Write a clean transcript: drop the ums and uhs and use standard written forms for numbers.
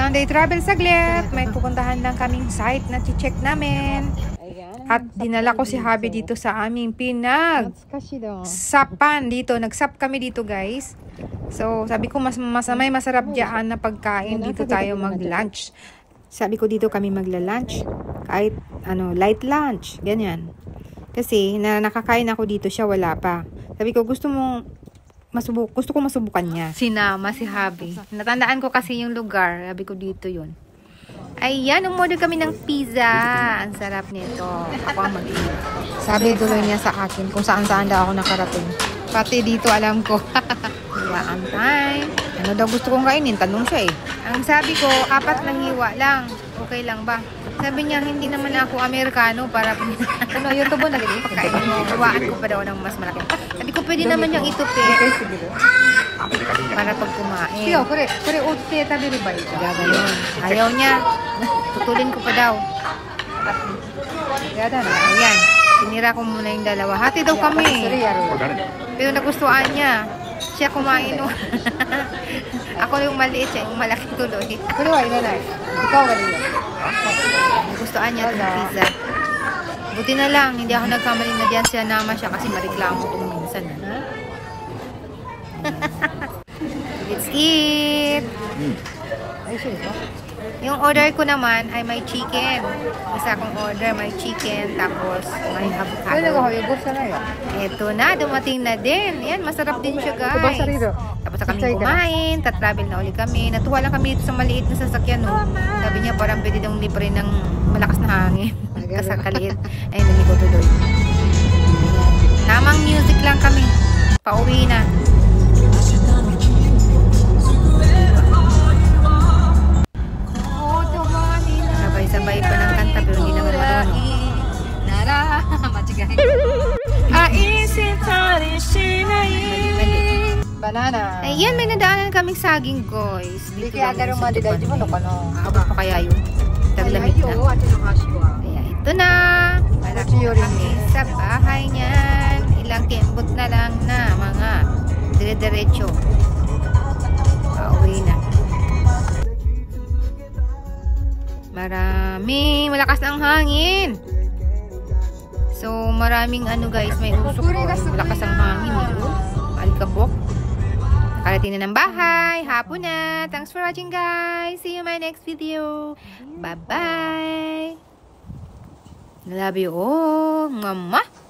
Sunday travel saglit. May pupuntahan lang kaming site na check namin. At dinala ko si Habi dito sa aming sapan dito. Nagsap kami dito, guys. So, sabi ko may masarap diyan na pagkain. Dito tayo mag-lunch. Sabi ko dito kami magla-lunch. Kahit light lunch. Ganyan. Kasi nakakain ako dito, siya wala pa. Sabi ko gusto ko masubukan niya. Sinama si Habi. Natandaan ko kasi yung lugar. Sabi ko dito yun. Ayan, umorder kami ng pizza. Ang sarap nito. Ako ang mag-iit. Sabi tuloy niya sa akin kung saan-saan daw ako nakarating. Pati dito alam ko. Hiwaan time. Ano daw gusto kong kainin? Tanong siya eh. Ang sabi ko, 4 na hiwa lang. Okay lang ba? Sabi niya, hindi naman ako Amerikano para YouTube na ganyan. Pagkain mo, hiwaan ko pa daw ng mas malaki. Sabi ko, pwede naman niyang itupi. Para pag kumain. Siyo, kure utte tabi riba ito. Gano'n. Ayaw niya. Tutulin ko pa daw. Ayan. Tinira ko muna yung dalawa. Hati daw kami. Pero nagustuhan niya. Siya kumain. Ako yung maliit, siya yung malaki tuloy. Ikaw maliit. Nagustuhan niya itong pizza. Buti na lang, hindi ako nagkamali na diyan siya naman siya kasi mariklamo itong minsan. Let's eat! Yung order ko naman ay may chicken. Isa kong order, may chicken, tapos may avocado. Ito na, dumating na din. Yan, masarap din siya, guys. Tapos na kami kumain, tatravel na uli kami. Natuwa lang kami sa maliit na sasakyan. No? Sabi niya, parang pwede daw libre ng malakas na hangin. Kasakaliit. Ayun, hindi ko tuloy. Tamang music lang kami. Pauwi na. Sabay pa ng kanta pero hindi naman banana. Ayan, may nadaanan kaming saging, guys. Dito abot pa kaya yun. Taglamig na. Ayan, ito na. Malaki kami sa bahay niyan. Ilang kembot na lang na mga dire-diretso. Pauwi na. Malakas ang hangin. So, maraming guys, may usok ko. Malakas ang hangin. Alikabok. Nakarating na ng bahay. Hapon na. Thanks for watching, guys. See you in my next video. Bye-bye. Love you all. Mwah!